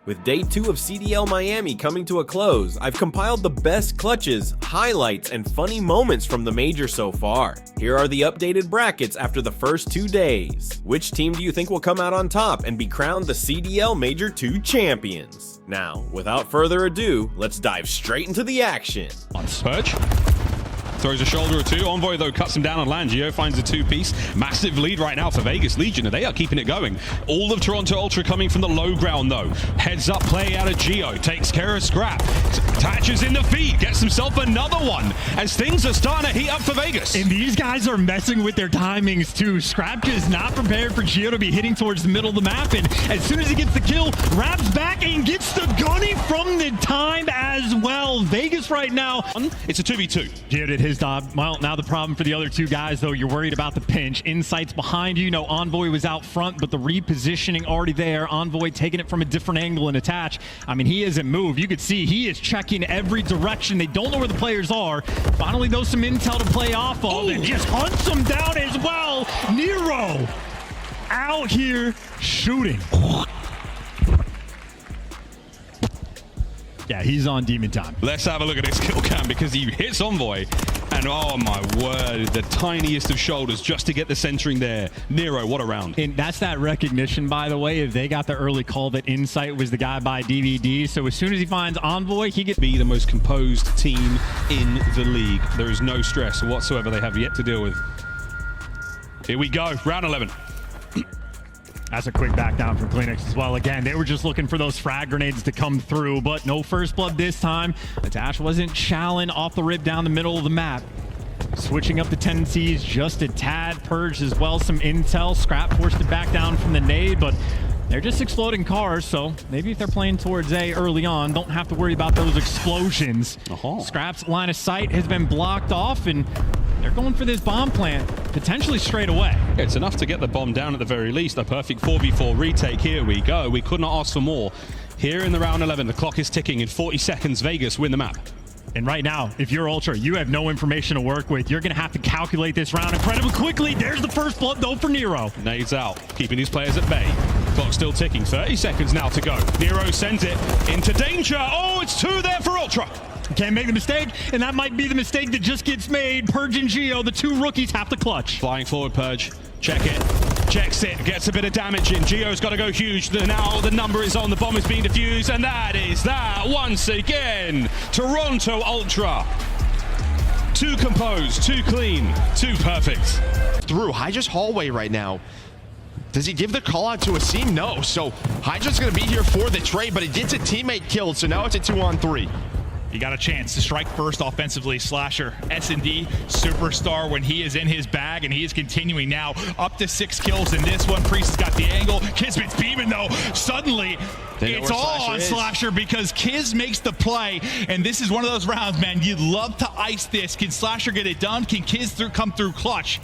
With day 2 of CDL Miami coming to a close, I've compiled the best clutches, highlights, and funny moments from the major so far. Here are the updated brackets after the first 2 days. Which team do you think will come out on top and be crowned the CDL Major 2 champions? Now, without further ado, let's dive straight into the action. On Surge. Throws a shoulder or two. Envoy, though, cuts him down on land. Geo finds a 2-piece. Massive lead right now for Vegas Legion, and they are keeping it going. All of Toronto Ultra coming from the low ground, though. Heads up play out of Geo. Takes care of Scrap. Attaches in the feed. Gets himself another one as things are starting to heat up for Vegas. And these guys are messing with their timings, too. Scrap is not prepared for Geo to be hitting towards the middle of the map, and as soon as he gets the kill, wraps back and gets the gunny from the time as well. Vegas right now. It's a 2v2. Geo did his job. Well, now the problem for the other two guys, though, you're worried about the pinch. Insight's behind you. No, Envoy was out front, but the repositioning already there. Envoy taking it from a different angle and attach. I mean, he isn't moved. You could see he is checking every direction. They don't know where the players are. Finally, though, some intel to play off of, and just hunts them down as well. Nero out here shooting. Yeah, he's on demon time. Let's have a look at this kill cam because he hits Envoy. And oh my word, the tiniest of shoulders just to get the centering there. Nero, what a round. And that's that recognition, by the way. If they got the early call that Insight was the guy by DVD. So as soon as he finds Envoy, he gets... Be the most composed team in the league. There is no stress whatsoever they have yet to deal with. Here we go, round 11. That's a quick back down from Kleenex as well. Again, they were just looking for those frag grenades to come through, but no first blood this time. Attach wasn't challenging off the rip down the middle of the map. Switching up the tendencies just a tad. Purged as well, some intel. Scrap forced it back down from the nade, but they're just exploding cars, so maybe if they're playing towards A early on, don't have to worry about those explosions. Scrap's line of sight has been blocked off, and they're going for this bomb plant, potentially straight away. It's enough to get the bomb down at the very least. A perfect 4v4 retake. Here we go. We could not ask for more. Here in the round 11, the clock is ticking. In 40 seconds, Vegas win the map. And right now, if you're Ultra, you have no information to work with. You're going to have to calculate this round incredibly quickly. There's the first blood, though, for Nero. Nades out, keeping these players at bay. Clock still ticking. 30 seconds now to go. Nero sends it into danger. Oh, it's 2 there for Ultra. Can't make the mistake, and that might be the mistake that just gets made. Purge and Geo, the 2 rookies, have to clutch. Flying forward, Purge. Check it. Checks it. Gets a bit of damage in. Geo's got to go huge. Now the number is on. The bomb is being defused, and that is that once again. Toronto Ultra. 2 composed, 2 clean, 2 perfect. Through Hydra's hallway right now. Does he give the call out to a seam? No. So Hydra's going to be here for the trade, but he gets a teammate killed. So now it's a 2-on-3. He got a chance to strike first offensively. Slasher, S&D, superstar when he is in his bag, and he is continuing now up to 6 kills in this one. Priest has got the angle. Kismet's beaming, though. Suddenly, it's all on Slasher because Kiz makes the play, and this is one of those rounds, man. You'd love to ice this. Can Slasher get it done? Can Kiz come through clutch?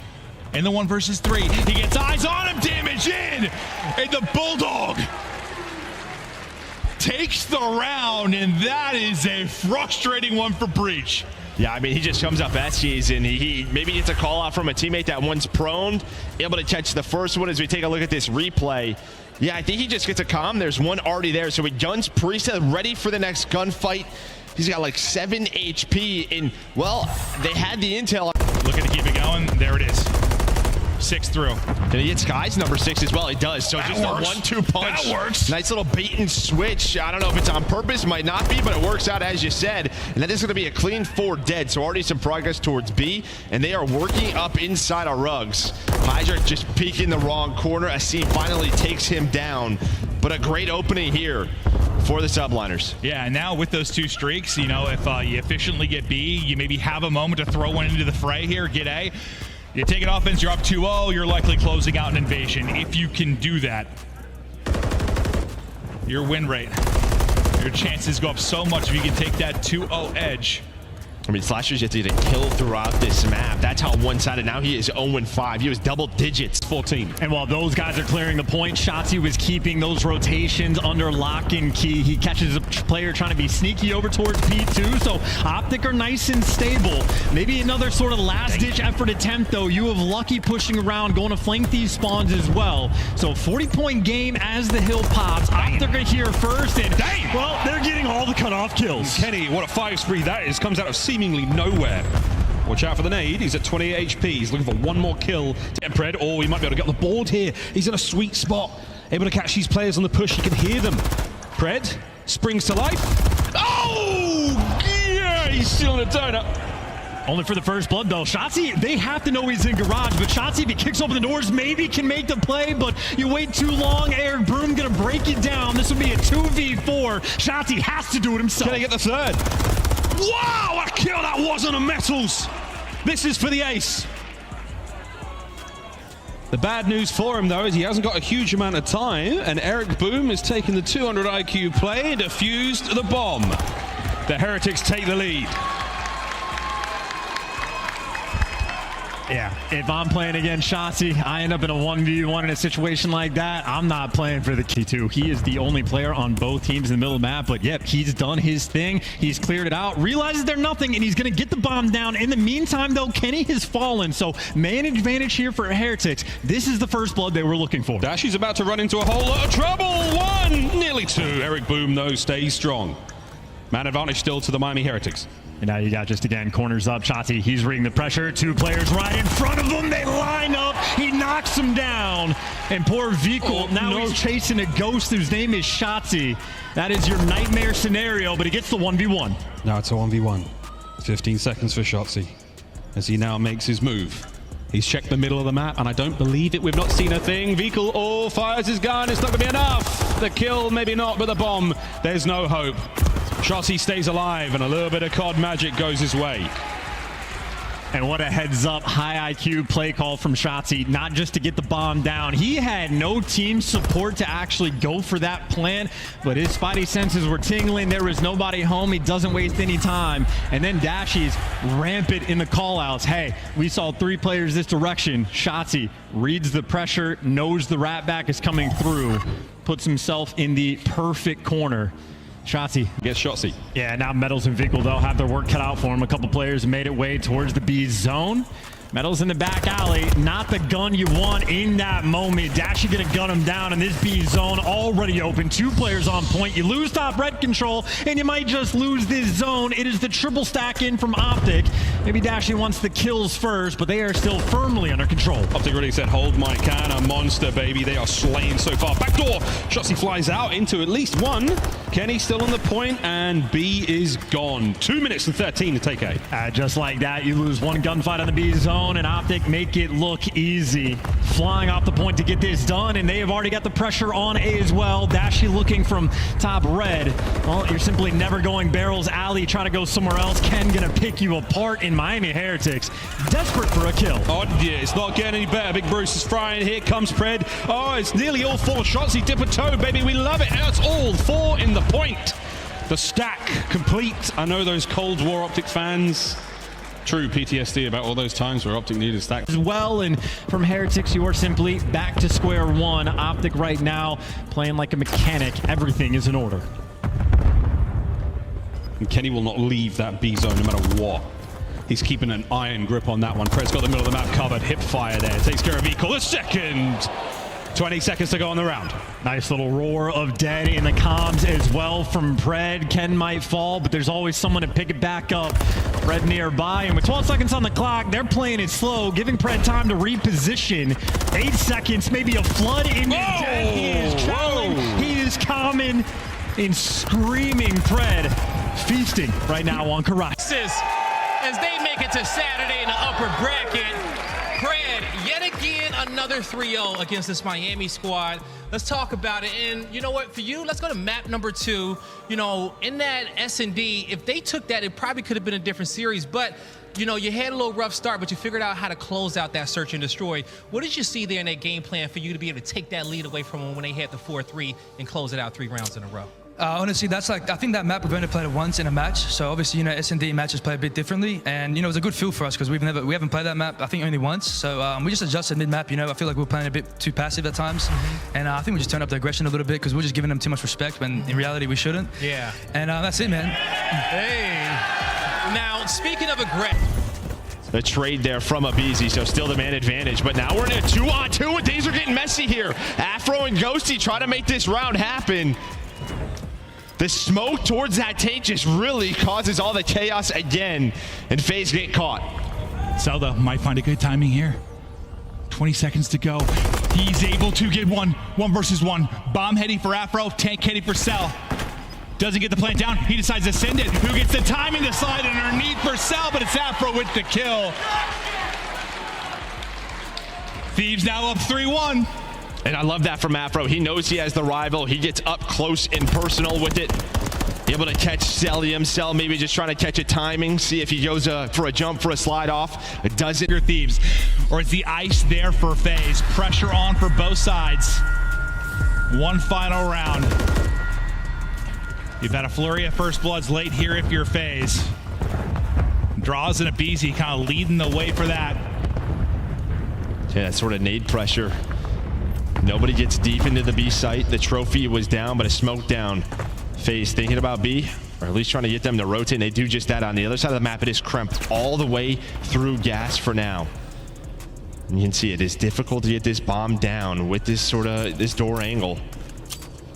In the 1 versus 3, he gets eyes on him, damage in, and the Bulldog takes the round, and that is a frustrating one for Breach. Yeah, I mean, he just comes up SGs, and he maybe gets a call out from a teammate that one's prone, able to catch the first one as we take a look at this replay. Yeah, I think he just gets a calm. There's one already there, so he guns Priest ready for the next gunfight. He's got like 7 HP, and, well, they had the intel. Looking to keep it going. There it is. 6 through. Did he get Sky's number 6 as well? He does. So just a 1-2 punch. That works. Nice little bait and switch. I don't know if it's on purpose, might not be, but it works out as you said. And that is going to be a clean 4 dead. So already some progress towards B, and they are working up inside of Rugs. Hydra just peeking the wrong corner. Asim finally takes him down, but a great opening here for the subliners. Yeah, and now with those 2 streaks, you know, if you efficiently get B, you maybe have a moment to throw one into the fray here, get A. You take an offense, you're up 2-0, you're likely closing out an invasion. If you can do that, your win rate, your chances go up so much if you can take that 2-0 edge I mean, Slasher's just did a kill throughout this map. That's how one-sided. Now he is 0-5. He was double digits. 14. And while those guys are clearing the point, Shotzzy was keeping those rotations under lock and key. He catches a player trying to be sneaky over towards P2, so OpTic are nice and stable. Maybe another sort of last-ditch effort attempt, though. You have Lucky pushing around, going to flank these spawns as well. So 40-point game as the hill pops. OpTic are here first, and well, they're getting all the cutoff kills. Kenny, what a 5-spree that is. Comes out of seemingly nowhere. Watch out for the nade. He's at 28 HP. He's looking for one more kill. Pred, oh, he might be able to get on the board here. He's in a sweet spot. Able to catch these players on the push. He can hear them. Pred springs to life. Oh, yeah, he's still in a donut. Only for the first blood, though. Shotzzy, they have to know he's in garage, but Shotzzy, if he kicks open the doors, maybe can make the play, but you wait too long. Eric Broom gonna break it down. This will be a 2v4. Shotzzy has to do it himself. Can he get the third? Wow, a kill that was on the metals. This is for the ace. The bad news for him, though, is he hasn't got a huge amount of time, and Eric Boom has taken the 200 IQ play and defused the bomb. The Heretics take the lead. Yeah, if I'm playing against Shotzzy, I end up in a 1v1 in a situation like that, I'm not playing for the K2. He is the only player on both teams in the middle of the map, but yep, he's done his thing. He's cleared it out, realizes they're nothing, and he's going to get the bomb down. In the meantime, though, Kenny has fallen, so man advantage here for Heretics. This is the first blood they were looking for. Dashy's about to run into a whole lot of trouble. 1, nearly 2. Eric Boom, though, stays strong. Man advantage still to the Miami Heretics. And now you got just again corners up. Shotzzy, he's reading the pressure. 2 players right in front of him. They line up. He knocks him down. And poor Vikul, he's chasing a ghost whose name is Shotzzy. That is your nightmare scenario, but he gets the 1v1. Now it's a 1v1. 15 seconds for Shotzzy as he now makes his move. He's checked the middle of the map, and I don't believe it. We've not seen a thing. Vikul, fires his gun. It's not going to be enough. The kill, maybe not, but the bomb, there's no hope. Shotzzy stays alive, and a little bit of COD magic goes his way. And what a heads up, high IQ play call from Shotzzy, not just to get the bomb down. He had no team support to actually go for that plan, but his spidey senses were tingling. There was nobody home. He doesn't waste any time. And then Dashy's rampant in the call-outs. Hey, we saw 3 players this direction. Shotzzy reads the pressure, knows the rat back is coming through, puts himself in the perfect corner. Shotzzy gets Shotzzy. Yeah, now Metals and Vikul, they'll have their work cut out for him. A couple players made it way towards the B zone. Metals in the back alley, not the gun you want in that moment. Dashy gonna gun him down in this B zone, already open. 2 players on point. You lose top red control, and you might just lose this zone. It is the triple stack in from OpTic. Maybe Dashy wants the kills first, but they are still firmly under control. OpTic really said, hold my can, a monster, baby. They are slain so far. Backdoor, Shotzzy flies out into at least 1. Kenny still on the point, and B is gone. 2 minutes and 13 to take A. Just like that, you lose 1 gunfight on the B zone, and OpTic make it look easy. Flying off the point to get this done, and they have already got the pressure on A as well. Dashy looking from top red. Well, you're simply never going barrels alley. Try to go somewhere else. Ken gonna pick you apart in Miami Heretics. Desperate for a kill. Oh, yeah, it's not getting any better. Big Bruce is frying. Here comes Pred. Oh, it's nearly all 4 shots. He dip a toe, baby. We love it. That's all 4 in the point. The stack complete. I know those Cold War OpTic fans. True PTSD about all those times where OpTic needed stack as well. And from Heretics, you are simply back to square one. OpTic right now playing like a mechanic. Everything is in order. And Kenny will not leave that B zone no matter what. He's keeping an iron grip on that one. Pred's got the middle of the map covered. Hip fire there. Takes care of Vikul. A second. 20 seconds to go on the round. Nice little roar of dead in the comms as well from Pred. Ken might fall, but there's always someone to pick it back up. Pred nearby, and with 12 seconds on the clock, they're playing it slow, giving Pred time to reposition. 8 seconds, maybe a flood into death. He is traveling, he is calming and screaming. Pred feasting right now on Karai. As they make it to Saturday in the upper bracket, Pred, yet again, another 3-0 against this Miami squad. Let's talk about it. And you know what, for you, let's go to map number 2. You know, in that S&D, if they took that, it probably could have been a different series. But, you know, you had a little rough start, but you figured out how to close out that search and destroy. What did you see there in that game plan for you to be able to take that lead away from them when they had the 4-3 and close it out 3 rounds in a row? Honestly, that's like, I think that map we've only played it once in a match. So obviously, you know, S&D matches play a bit differently. And, you know, it was a good feel for us because we haven't played that map, I think, only once. So we just adjusted mid-map, you know. I feel like we were playing a bit too passive at times. And I think we just turned up the aggression a little bit because we're just giving them too much respect when in reality we shouldn't. Yeah. And that's it, man. Hey. Now, speaking of aggression. The trade there from Abizi, so still the man advantage. But now we're in a 2-on-2 and things are getting messy here. Afro and Ghosty try to make this round happen. The smoke towards that tank just really causes all the chaos again, and FaZe get caught. Zelda might find a good timing here. 20 seconds to go. He's able to get one versus one. Bomb heading for Afro, tank heading for Cell. Doesn't get the plant down. He decides to send it. Who gets the timing to slide underneath for Cell, but it's Afro with the kill. Thieves now up 3-1. And I love that from Afro. He knows he has the rival. He gets up close and personal with it. Able to catch Celium. Cell maybe just trying to catch a timing. See if he goes for a jump, for a slide off. It doesn't. Your Thieves. Or is the ice there for FaZe? Pressure on for both sides. One final round. You've had a flurry of first bloods late here if you're FaZe. Draws and Abizi kind of leading the way for that. Yeah, that sort of nade pressure. Nobody gets deep into the B site. The trophy was down, but a smoke down. FaZe thinking about B, or at least trying to get them to rotate, and they do just that. On the other side of the map, it is Kremp all the way through gas for now. And you can see it is difficult to get this bomb down with this sort of this door angle.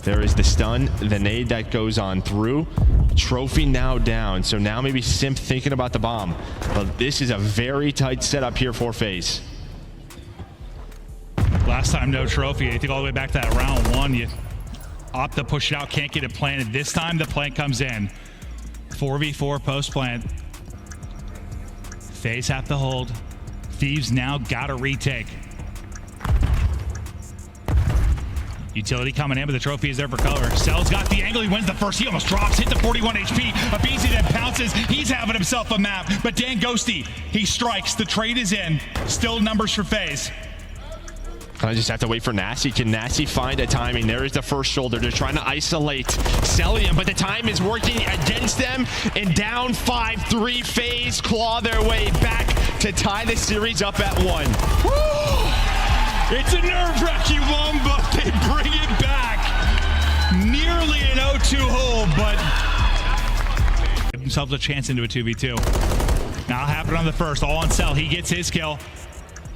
There is the stun, the nade that goes on through. Trophy now down, so now maybe Simp thinking about the bomb. But this is a very tight setup here for FaZe. Last time, no trophy. I think all the way back to that round one, you opt to push it out, can't get it planted. This time, the plant comes in. 4v4 post plant. FaZe have to hold. Thieves now got to retake. Utility coming in, but the trophy is there for cover. Cell's got the angle. He wins the first. He almost drops, hit the 41 HP. Abizi then pounces. He's having himself a map. But Dan Ghosty, he strikes. The trade is in. Still numbers for FaZe. I just have to wait for Nasty. Can Nasty find a timing? There is the first shoulder. They're trying to isolate Celium, but the time is working against them. And down 5-3, FaZe claw their way back to tie the series up at 1. Woo! It's a nerve-wracking one, but they bring it back. Nearly an 0-2 hold, but give themselves a chance into a 2v2. Now happened on the first. All on Cell. He gets his kill.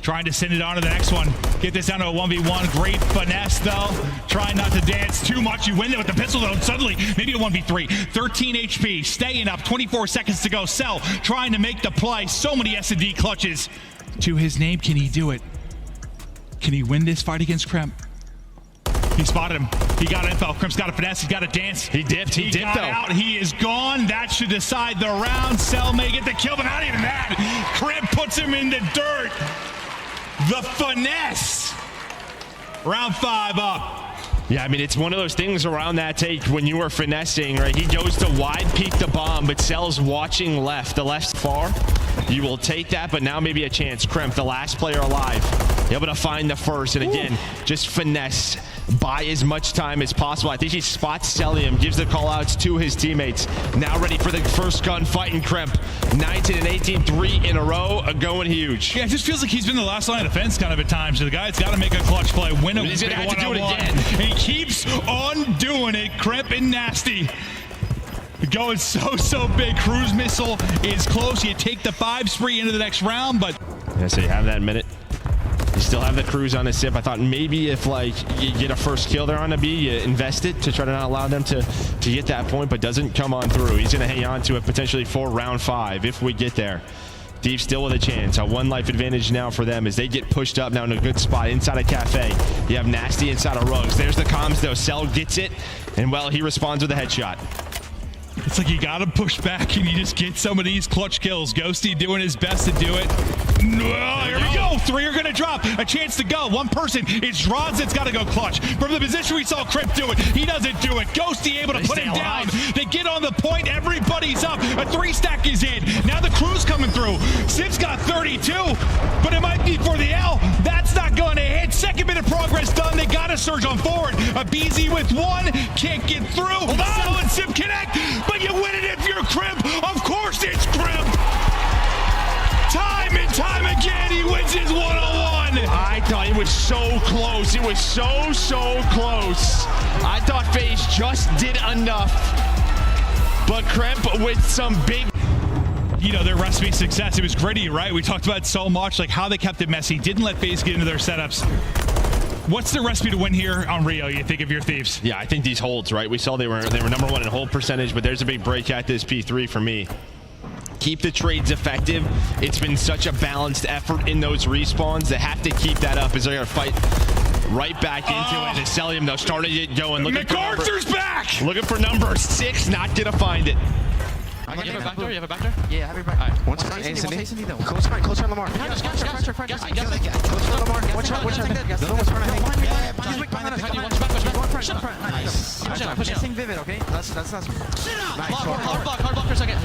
Trying to send it on to the next one. Get this down to a 1v1. Great finesse, though. Trying not to dance too much. You win it with the pistol, though. Suddenly, maybe a 1v3. 13 HP. Staying up. 24 seconds to go. Cell trying to make the play. So many S&D clutches. To his name, can he do it? Can he win this fight against Kremp? He spotted him. He got info. Kremp's got a finesse. He's got a dance. He dipped. He dipped, though. Out. He is gone. That should decide the round. Cell may get the kill, but not even that. Kremp puts him in the dirt. The finesse. Round 5 up. Yeah, I mean, it's one of those things around that take when you were finessing, right? He goes to wide peek the bomb, but Cell's watching left. The left's far. You will take that, but now maybe a chance. Kremp, the last player alive, able to find the first. And again, just finesse. Buy as much time as possible. I think he spots Celium, gives the call-outs to his teammates. Now ready for the first gun fight in Kremp. 19 and 18, 3 in a row, going huge. Yeah, it just feels like he's been the last line of defense kind of at times. So the guy's got to make a clutch play, win a He's big gonna have to do it one-on-one. again. And he keeps on doing it. Kremp and Nasty going so big. Cruise missile is close. You take the 5 spree into the next round, but Yeah, so you have that minute. You still have the cruise on the sip. I thought maybe if like you get a first kill there on a B, you invest it to try to not allow them to get that point, but doesn't come on through. He's going to hang on to it potentially for round 5 if we get there. Thieves still with a chance. A 1 life advantage now for them as they get pushed up now in a good spot inside a cafe. You have Nasty inside of Rugs. There's the comms though. Cell gets it, and well, he responds with a headshot. it's like you got to push back and you just get some of these clutch kills. Ghosty doing his best to do it. Oh, here we go. 3 are going to drop. A chance to go. One person. It's Rods that's got to go clutch. From the position we saw Kremp do it, he doesn't do it. Ghosty able to put him down. They get on the point. Everybody's up. A 3-stack is in. Now the crew's coming through. Sip's got 32, but it might be for the L. That's not going to hit. Second second bit of progress done. They got to surge on forward. A BZ with one, can't get through. Oh, and Sim connect, but you win it if you're Crimp. Of course it's Crimp. Time and time again, he wins his one-on-one. I thought it was so close. It was so close. I thought FaZe just did enough, but Crimp with some big. You know, their recipe of success, it was gritty, right? We talked about it so much, like how they kept it messy, didn't let FaZe get into their setups. What's the recipe to win here on Rio, you think, of your Thieves? Yeah, I think these holds, right? We saw they were number one in hold percentage, but there's a big break at this P3 for me. Keep the trades effective. It's been such a balanced effort in those respawns. They have to keep that up as they're going to fight right back into it. And Cellium, though, started it going. MacArthur's back! Looking for number 6, not going to find it. You have a back door? You have a back door? Yeah, have your back. Right. One's front, ACD. Close front, Lamar. Close front, Lamar. Watch out. The other one's front, I think. Shut up. Nice. Pushing Vivid, okay? That's nice. Hard block for a second.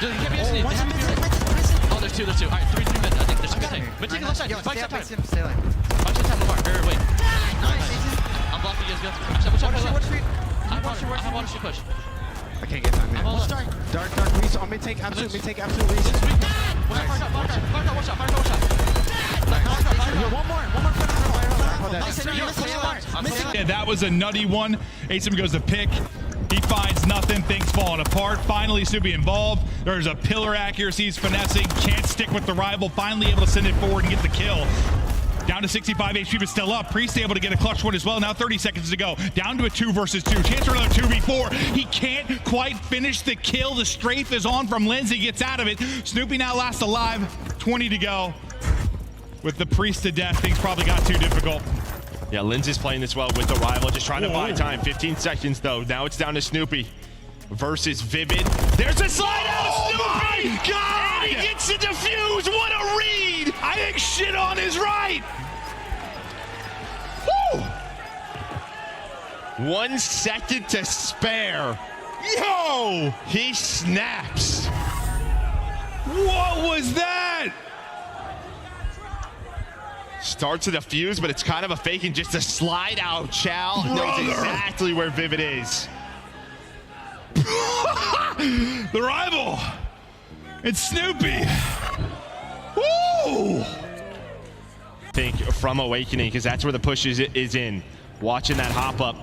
Dude, you can't be SND. Oh, there's two. All right, 3 mid. I think there's a good thing. Mid take the left side. Bike side time. Stay lane. Bike side time, Lamar. Wait. I'm blocking you guys. Watch out. I want to push. I can't get time, man. Dark, Reese on mid take, absolute Reese. Watch out. Yeah, that was a nutty one. Asim goes to pick. He finds nothing, things falling apart. Finally, Snoopy involved. There's a pillar accuracy, he's finessing, can't stick with the rival, finally able to send it forward and get the kill. Down to 65 HP, but still up. Priest able to get a clutch one as well. Now 30 seconds to go. Down to a 2 versus 2. Chance for another 2v4. He can't quite finish the kill. The strafe is on from Lindsay. Gets out of it. Snoopy now last alive. 20 to go. With the Priest to death, things probably got too difficult. Yeah, Lindsay's playing this well with the rival. Just trying to buy time. 15 seconds, though. Now it's down to Snoopy versus Vivid. There's a slide out. Snoopy! God! And he gets the defuse. What a read! I think shit on is right. Woo! 1 second to spare. Yo! He snaps. What was that? Starts to defuse, but it's kind of a fake and just a slide out. Chow knows exactly where Vivid is. The rival. It's Snoopy. Woo! Think from Awakening, because that's where the push is in. Watching that hop up.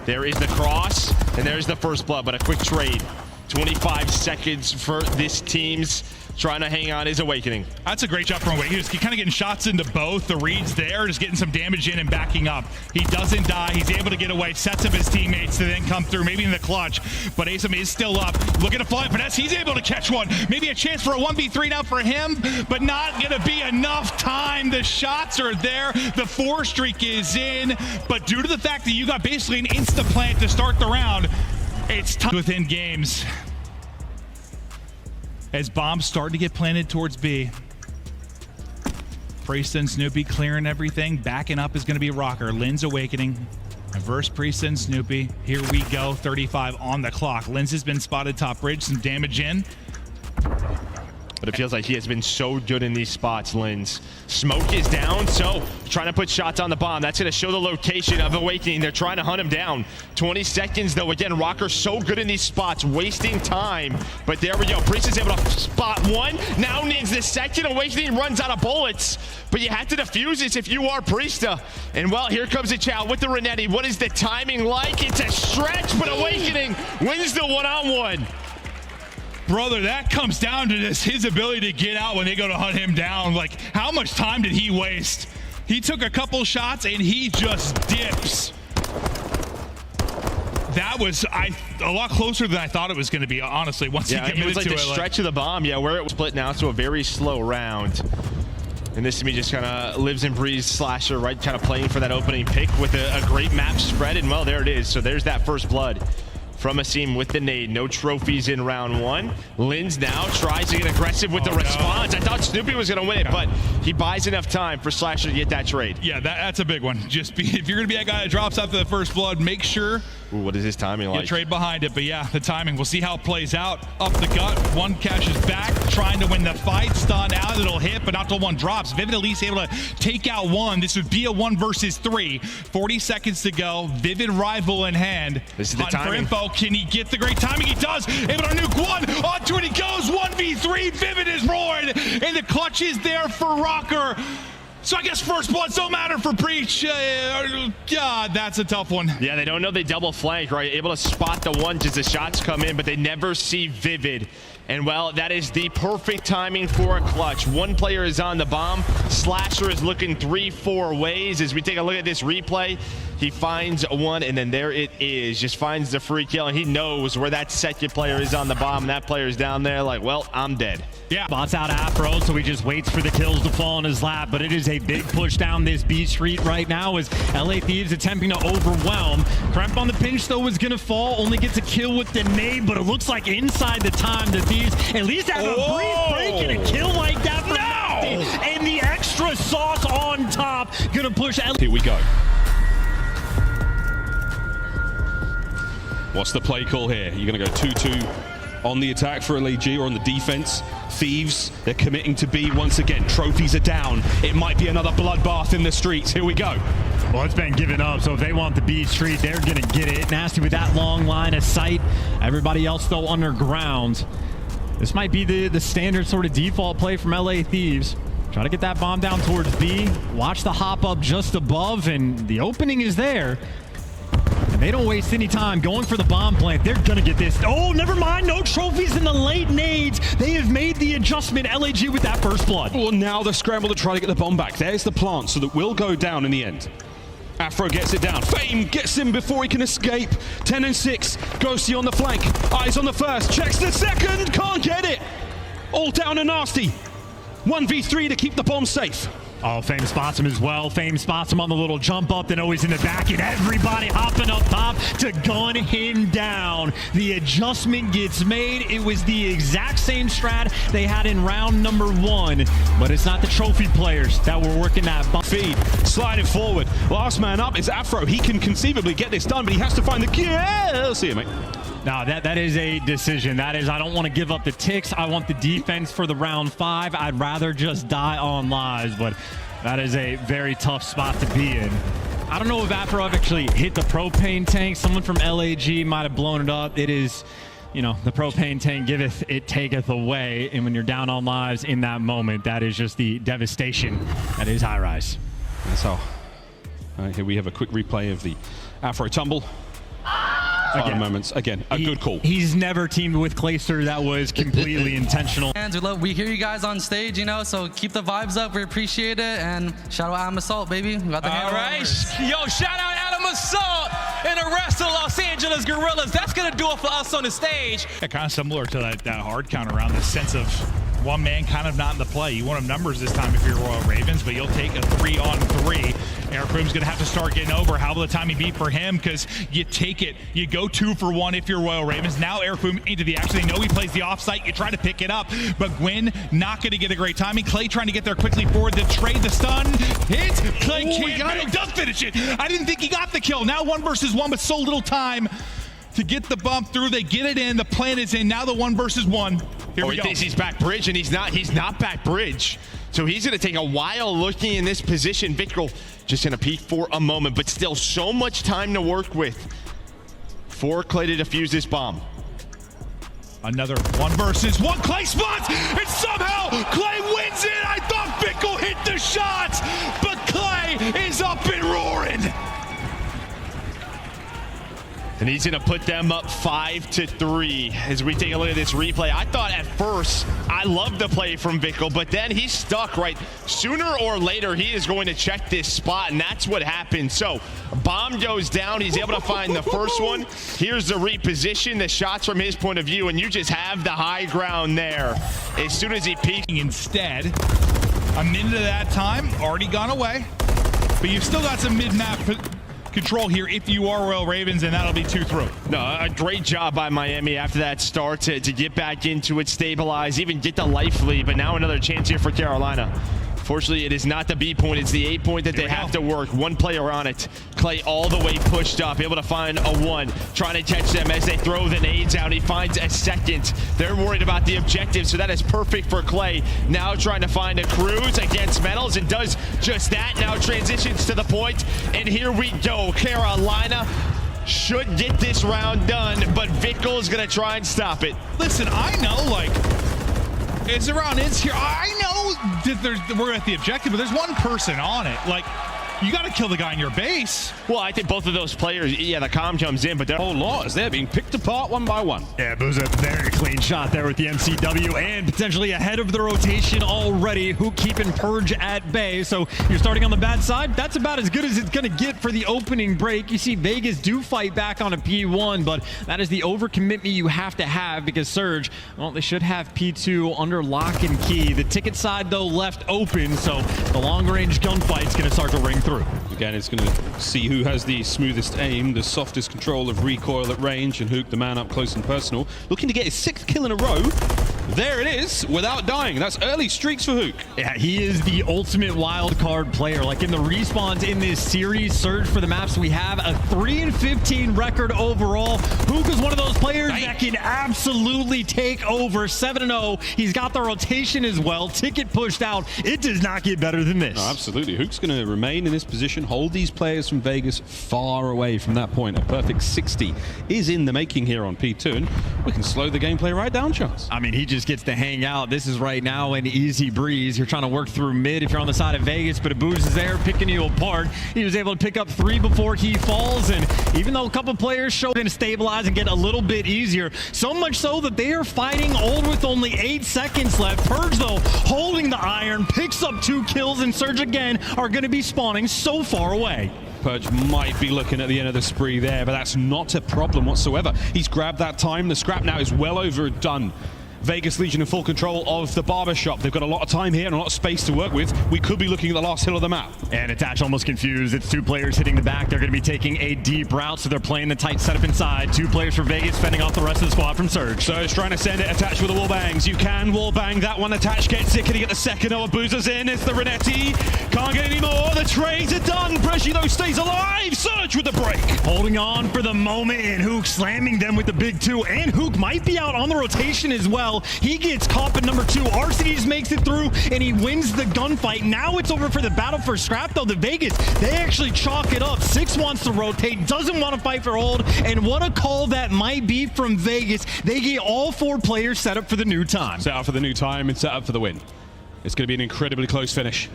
There is the cross, and there's the first blood, but a quick trade. 25 seconds for this team's trying to hang on his Awakening. That's a great job from Awakening. He's kind of getting shots into both. The reads there, just getting some damage in and backing up. He doesn't die. He's able to get away, sets up his teammates to then come through, maybe in the clutch. But Asim is still up. Looking to fly finesse. He's able to catch one. Maybe a chance for a 1v3 now for him, but not going to be enough time. The shots are there. The 4 streak is in. But due to the fact that you got basically an insta-plant to start the round, it's tough within games. As bombs start to get planted towards B. Priest and Snoopy clearing everything. Backing up is going to be Rocker. Lynn's Awakening. Reverse Priest and Snoopy. Here we go. 35 on the clock. Lynn's has been spotted top bridge. Some damage in. But it feels like he has been so good in these spots, Linz. Smoke is down, so trying to put shots on the bomb. That's going to show the location of Awakening. They're trying to hunt him down. 20 seconds, though. Again, Rocker's so good in these spots, wasting time. But there we go. Priest is able to spot one. Now needs the second. Awakening runs out of bullets. But you have to defuse this if you are Priesta. And, well, here comes the Chow with the Renetti. What is the timing like? It's a stretch, but Awakening wins the one-on-one. Brother, that comes down to just his ability to get out when they go to hunt him down. Like, how much time did he waste? He took a couple shots and he just dips. That was a lot closer than I thought it was going to be, honestly, once he committed to it. It was like the stretch of the bomb, where it was split now to a very slow round. And this to me just kind of lives and breathes Slasher, right? Kind of playing for that opening pick with a great map spread. And, well, there it is. So there's that first blood from Asim with the nade. No trophies in round one. Linz now tries to get aggressive with the response. I thought Snoopy was going to win it, but he buys enough time for Slasher to get that trade. Yeah, that's a big one. Just if you're going to be that guy that drops after the first blood, make sure Ooh, what is his timing like? You trade behind it, but yeah, the timing. We'll see how it plays out. Up the gut, one cashes back, trying to win the fight. Stun out, it'll hit, but not till one drops. Vivid at least able to take out one. This would be a 1 versus 3. 40 seconds to go. Vivid rival in hand. This is the timing. For info, can he get the great timing? He does. Able to nuke one. Onto it he goes. 1v3. Vivid is roaring, and the clutch is there for Rocker. So I guess first bloods don't matter for Breach. God, that's a tough one. Yeah, they don't know they double flank, right? Able to spot the one as the shots come in, but they never see Vivid. And well, that is the perfect timing for a clutch. One player is on the bomb. Slasher is looking 3-4 ways. As we take a look at this replay, he finds one, and then there it is. Just finds the free kill, and he knows where that second player is on the bomb, and that player is down there like, well, I'm dead. Yeah, spots out Afro, so he just waits for the kills to fall in his lap. But it is a big push down this B street right now as LA Thieves attempting to overwhelm. Kremp on the pinch, though, is going to fall. Only gets a kill with the nade, but it looks like inside the time the Thieves at least have a brief break and a kill like that for Nasty. And the extra sauce on top going to push LA. Here we go. What's the play call here? You're going to go 2-2 on the attack for LAG or on the defense. Thieves, they're committing to B once again. Trophies are down. It might be another bloodbath in the streets. Here we go. Well, it's been given up, so if they want the B street, they're going to get it. Nasty with that long line of sight. Everybody else, though, underground. This might be the standard sort of default play from LA Thieves. Try to get that bomb down towards B. Watch the hop up just above, and the opening is there. And they don't waste any time going for the bomb plant. They're going to get this. Oh, never mind. No trophies in the late nades. They have made the adjustment, LAG, with that first blood. Well, now they're scrambled to try to get the bomb back. There's the plant, so that will go down in the end. Afro gets it down. Fame gets him before he can escape. 10 and 6. Ghosty on the flank. Eyes on the first. Checks the second. Can't get it. All down and Nasty. 1v3 to keep the bomb safe. Oh, Fame spots him as well. Fame spots him on the little jump up, then always in the back, and everybody hopping up top to gun him down. The adjustment gets made. It was the exact same strat they had in round number 1, but it's not the trophy players that were working that feed. Slide it forward. Last man up is Afro. He can conceivably get this done, but he has to find the kill. See you, mate. No, that is a decision. That is, I don't want to give up the ticks. I want the defense for the round 5. I'd rather just die on lives, but that is a very tough spot to be in. I don't know if Afro actually hit the propane tank. Someone from LAG might have blown it up. It is, you know, the propane tank giveth, it taketh away. And when you're down on lives in that moment, that is just the devastation that is high rise. And so, here we have a quick replay of the Afro tumble. Final moments. Again, a good call. He's never teamed with Clayster. That was completely intentional. We hear you guys on stage, you know, so keep the vibes up. We appreciate it. And shout out Adam Assault, baby. We got the all right. Yo, shout out Adam Assault and the rest of Los Angeles Gorillas. That's going to do it for us on the stage. Yeah, kind of similar to that hard count around, the sense of one man kind of not in the play. You want them numbers this time if you're Royal Ravens, but you'll take a 3-on-3. Aircroom's going to have to start getting over. How will the timing be for him? Because you take it. You go 2 for 1 if you're Royal Ravens. Now Aircroom into the action. They know he plays the offsite. You try to pick it up, but Gwyn not going to get a great timing. Clay trying to get there quickly forward. The trade, the stun. Hits. Clay does finish it. I didn't think he got the kill. Now 1 versus 1, but so little time to get the bump through. They get it in. The plan is in. Now the 1 versus 1. Here we go. He thinks he's back bridge, and he's not back bridge. So he's going to take a while looking in this position. Vickrell just going to peek for a moment, but still so much time to work with for Clay to defuse this bomb. Another 1 versus 1. Clay spots, and somehow Clay wins it. I thought Vickrell hit the shots, but Clay is up and roaring. And he's going to put them up 5-3 as we take a look at this replay. I thought at first, I loved the play from Vickrell, but then he's stuck, right? Sooner or later, he is going to check this spot, and that's what happened. So, bomb goes down. He's able to find the first one. Here's the reposition, the shots from his point of view, and you just have the high ground there. As soon as he peeks. Instead, a minute of that time already gone away, but you've still got some mid-map control here if you are Royal Ravens, and that'll be 2 through. No, a great job by Miami after that start to get back into it, stabilize, even get the life lead, but now another chance here for Carolina. Fortunately, it is not the B point, it's the A point that they have to work. One player on it. Clay all the way pushed up, able to find a one, trying to catch them as they throw the nades out. He finds a second. They're worried about the objective, so that is perfect for Clay. Now trying to find a cruise against Metals and does just that. Now transitions to the point, and here we go. Carolina should get this round done, but Vickle is going to try and stop it. Listen, I know, like, as the round is here, I know that we're at the objective, but there's one person on it. Like, you got to kill the guy in your base. Well, I think both of those players, yeah, the comm jumps in, but they're Whole lot as they're being picked apart one by one. Yeah, it was a very clean shot there with the MCW and potentially ahead of the rotation already. Hook keeping Purge at bay. So you're starting on the bad side. That's about as good as it's going to get for the opening break. You see Vegas do fight back on a P1, but that is the overcommitment you have to have because Surge, well, they should have P2 under lock and key. The ticket side, though, left open, so the long-range gunfight's going to start to ring through. Again, it's going to see who has the smoothest aim, the softest control of recoil at range, and Hook, the man up close and personal, looking to get his 6th kill in a row. There it is, without dying. That's early streaks for Hook. Yeah, he is the ultimate wild card player. Like in the respawns in this series, Surge for the maps, we have a 3-15 record overall. Hook is one of those players that can absolutely take over. 7-0. He's got the rotation as well. Ticket pushed out. It does not get better than this. No, absolutely. Hook's going to remain in this position, hold these players from Vegas far away from that point. A perfect 60 is in the making here on P2, and we can slow the gameplay right down, Chance. I mean, he just gets to hang out. This is right now an easy breeze. You're trying to work through mid if you're on the side of Vegas, but Abuz is there picking you apart. He was able to pick up 3 before he falls, and even though a couple players show him to stabilize and get a little bit easier, so much so that they are fighting old with only 8 seconds left. Purge, though, holding the iron, picks up 2 kills, and Surge again are going to be spawning so far away. Purge might be looking at the end of the spree there, but that's not a problem whatsoever. He's grabbed that time. The scrap now is well overdone. Vegas Legion in full control of the barbershop. They've got a lot of time here and a lot of space to work with. We could be looking at the last hill of the map. And Attach almost confused. It's 2 players hitting the back. They're going to be taking a deep route, so they're playing the tight setup inside. 2 players for Vegas fending off the rest of the squad from Surge. Surge trying to send it. Attach with the wall bangs. You can wall bang that one. Attach gets it. Can he get the second? Oh, Abuza's in. It's the Renetti. Can't get any more. The trades are done. Pressure though stays alive. Surge with the break. Holding on for the moment, and Hook slamming them with the big 2. And Hook might be out on the rotation as well. He gets caught at number 2. Arcades makes it through, and he wins the gunfight. Now it's over for the battle for scrap, though. The Vegas, they actually chalk it up. 6 wants to rotate, doesn't want to fight for hold, and what a call that might be from Vegas. They get all 4 players set up for the new time. Set up for the new time and set up for the win. It's going to be an incredibly close finish.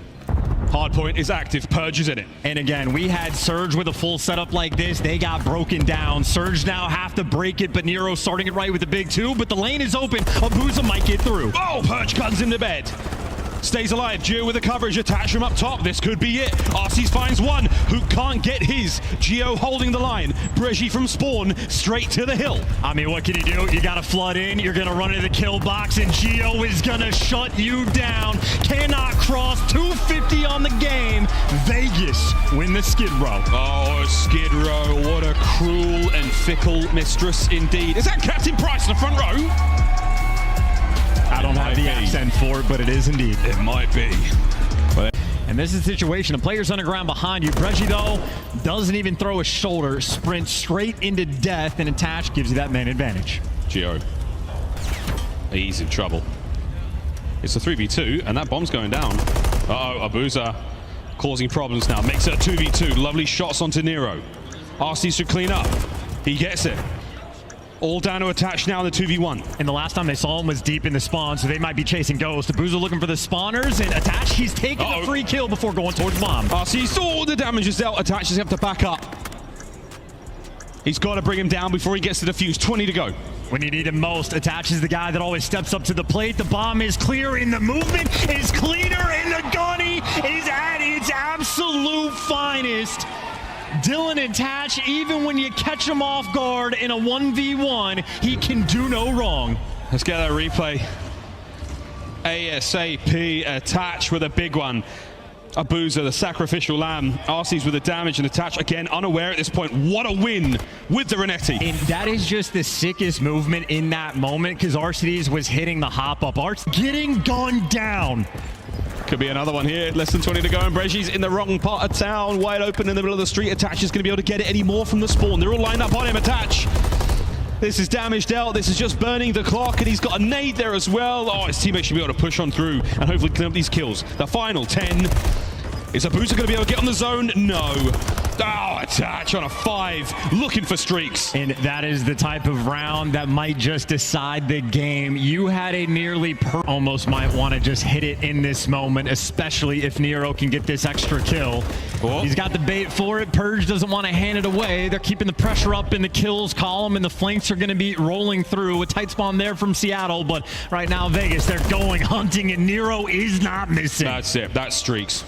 Hardpoint is active. Purge is in it. And again, we had Surge with a full setup like this. They got broken down. Surge now have to break it, but Nero starting it right with the big 2, but the lane is open. Abuza might get through. Oh, Purge cuts him to bed. Stays alive. Geo with the coverage. Attach from up top. This could be it. Arcees finds one. Who can't get his. Geo holding the line. Breji from spawn straight to the hill. I mean, what can you do? You got to flood in. You're going to run into the kill box, and Geo is going to shut you down. Cannot cross. 250 on the game. Vegas win the Skid Row. Oh, Skid Row. What a cruel and fickle mistress indeed. Is that Captain Price in the front row? I don't have the accent for it, but it is indeed. It might be. And this is the situation. The player's underground behind you. Breji, though, doesn't even throw a shoulder. Sprints straight into death, and Attach gives you that man advantage. Geo. He's in trouble. It's a 3v2, and that bomb's going down. Uh-oh, Abuza causing problems now. Makes it a 2v2. Lovely shots onto Nero. RC should clean up. He gets it. All down to Attach now in the 2v1. And the last time they saw him was deep in the spawn, so they might be chasing Ghost. Abuza looking for the spawners, and Attach, he's taking the free kill before going towards bomb. RC saw the damage is dealt. Attach is have to back up. He's got to bring him down before he gets the defuse. 20 to go. When you need him most, Attach is the guy that always steps up to the plate. The bomb is clear, and the movement is cleaner, and the gunny is at its absolute finest. Dylan Attach, even when you catch him off guard in a 1v1, he can do no wrong. Let's get that replay. ASAP. Attach with a big one. Abuza, the sacrificial lamb. Arcees with the damage, and Attach again unaware at this point. What a win with the Renetti. And that is just the sickest movement in that moment, because Arcees was hitting the hop up. Arts getting gunned down. Could be another one here. Less than 20 to go, and Breji's in the wrong part of town. Wide open in the middle of the street. Attach is going to be able to get it any more from the spawn. They're all lined up on him. Attach. This is damage dealt. This is just burning the clock, and he's got a nade there as well. Oh, his teammates should be able to push on through and hopefully clean up these kills. The final 10. Is Abusa going to be able to get on the zone? No. Oh, Attach on a 5, looking for streaks. And that is the type of round that might just decide the game. You had a nearly almost might want to just hit it in this moment, especially if Nero can get this extra kill. Oh. He's got the bait for it. Purge doesn't want to hand it away. They're keeping the pressure up in the kills column, and the flanks are going to be rolling through. A tight spawn there from Seattle, but right now Vegas, they're going hunting, and Nero is not missing. That's it. That's streaks.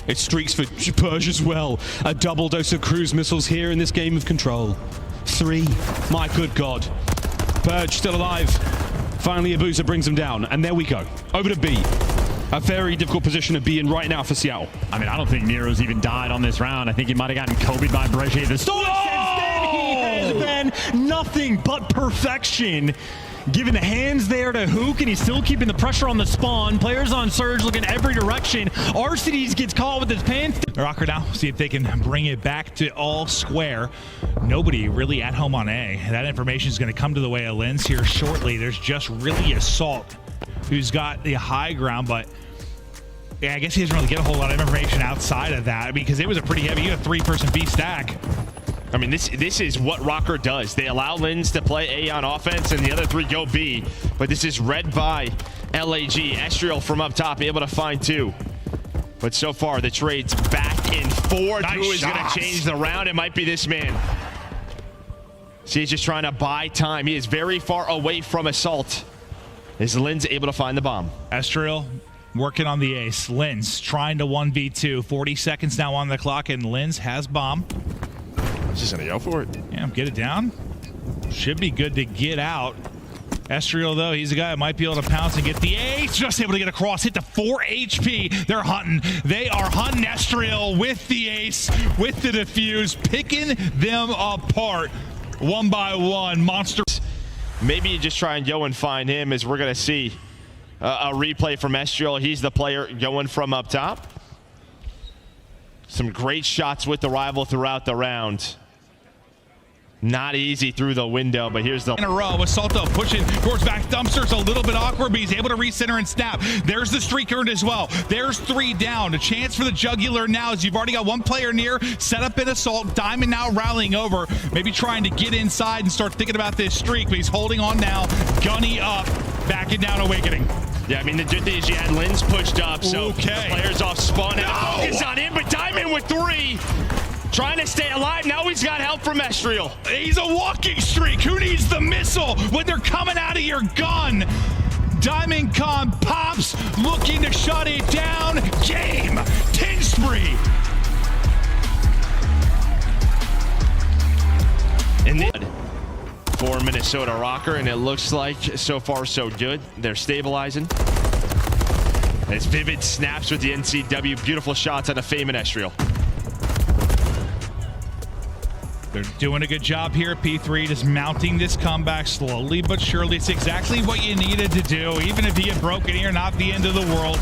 It's streaks for Purge as well. A double dose of cruise missiles here in this game of Control. 3. My good God. Purge still alive. Finally, Abusa brings him down. And there we go. Over to B. A very difficult position to be in right now for Seattle. I mean, I don't think Nero's even died on this round. I think he might have gotten Kobe'd by Breji. The story since then, he has been nothing but perfection. Giving the hands there to Hook, and he's still keeping the pressure on the spawn. Players on Surge looking every direction. RCDs gets caught with his pants. Rocker now, see if they can bring it back to all square. Nobody really at home on A. That information is going to come to the way of Lens here shortly. There's just really Assault, who's got the high ground, but yeah, I guess he doesn't really get a whole lot of information outside of that because it was a pretty heavy, you had a 3-person B stack. I mean, this is what Rocker does. They allow Lins to play A on offense, and the other 3 go B. But this is read by LAG. Estriel from up top, able to find 2. But so far, the trade's back and forth. Nice Who is going to change the round? It might be this man. See, he's just trying to buy time. He is very far away from Assault. Is Lins able to find the bomb? Estriel working on the ace. Lins trying to 1v2. 40 seconds now on the clock, and Lins has bomb. Just gonna go for it. Yeah, get it down. Should be good to get out. Estriel, though, he's a guy that might be able to pounce and get the ace. Just able to get across, hit the 4 HP. They're hunting. They are hunting Estriel with the ace, with the defuse, picking them apart one by one. Monster. Maybe you just try and go and find him, as we're gonna see a replay from Estriel. He's the player going from up top. Some great shots with the rival throughout the round. Not easy through the window, but here's the in a row. Assalto pushing towards back. Dumpster's a little bit awkward, but he's able to recenter and snap. There's the streak earned as well. There's 3 down. A chance for the jugular now, as you've already got 1 player near. Set up in Assault. Diamond now rallying over. Maybe trying to get inside and start thinking about this streak, but he's holding on now. Gunny up. Backing down, Awakening. Yeah, I mean, the good thing is you had Lins pushed up, so the players off spawn. Now focus on him, but Diamond with 3. Trying to stay alive. Now he's got help from Estriel. He's a walking streak. Who needs the missile when they're coming out of your gun? Diamondcon pops, looking to shut it down. Game 10 spree. And then for Minnesota Rocker, and it looks like so far so good. They're stabilizing. As Vivid snaps with the NCW. Beautiful shots on the Fame and Estriel. They're doing a good job here at P3, just mounting this comeback slowly but surely. It's exactly what you needed to do. Even if you get broken here, not the end of the world.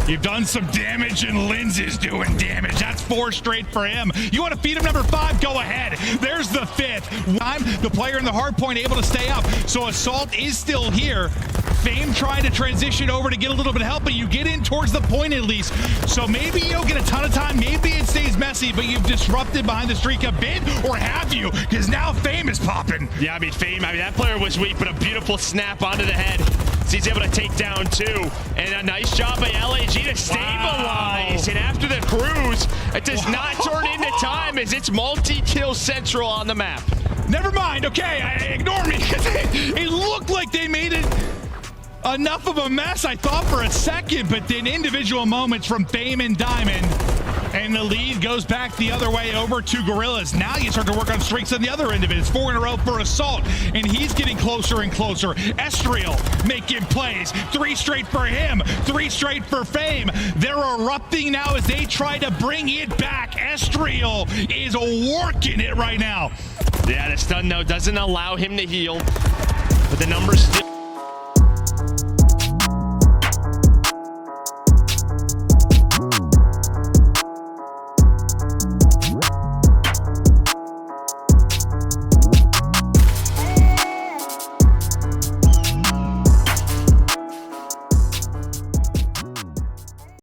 You've done some damage, and Lins is doing damage. That's 4 straight for him. You want to feed him number 5? Go ahead. There's the 5th. Time, the player in the hard point able to stay up. So Assault is still here. Fame trying to transition over to get a little bit of help, but you get in towards the point at least. So maybe you don't get a ton of time. Maybe it stays messy, but you've disrupted behind the streak a bit, or have you? Because now Fame is popping. Yeah, I mean, Fame, that player was weak, but a beautiful snap onto the head. So he's able to take down 2. And a nice job by LAG to stabilize. Wow. And after the cruise, it does not turn into time, as it's multi-kill central on the map. Never mind. Okay, ignore me, because it looked like they made it enough of a mess, I thought, for a second, but then individual moments from Fame and Diamond, and the lead goes back the other way over to Gorillas. Now you start to work on streaks on the other end of it. It's 4 in a row for Assault, and he's getting closer and closer. Estriel making plays. 3 straight for him. 3 straight for Fame. They're erupting now as they try to bring it back. Estriel is working it right now. Yeah, the stun, though, doesn't allow him to heal, but the numbers still...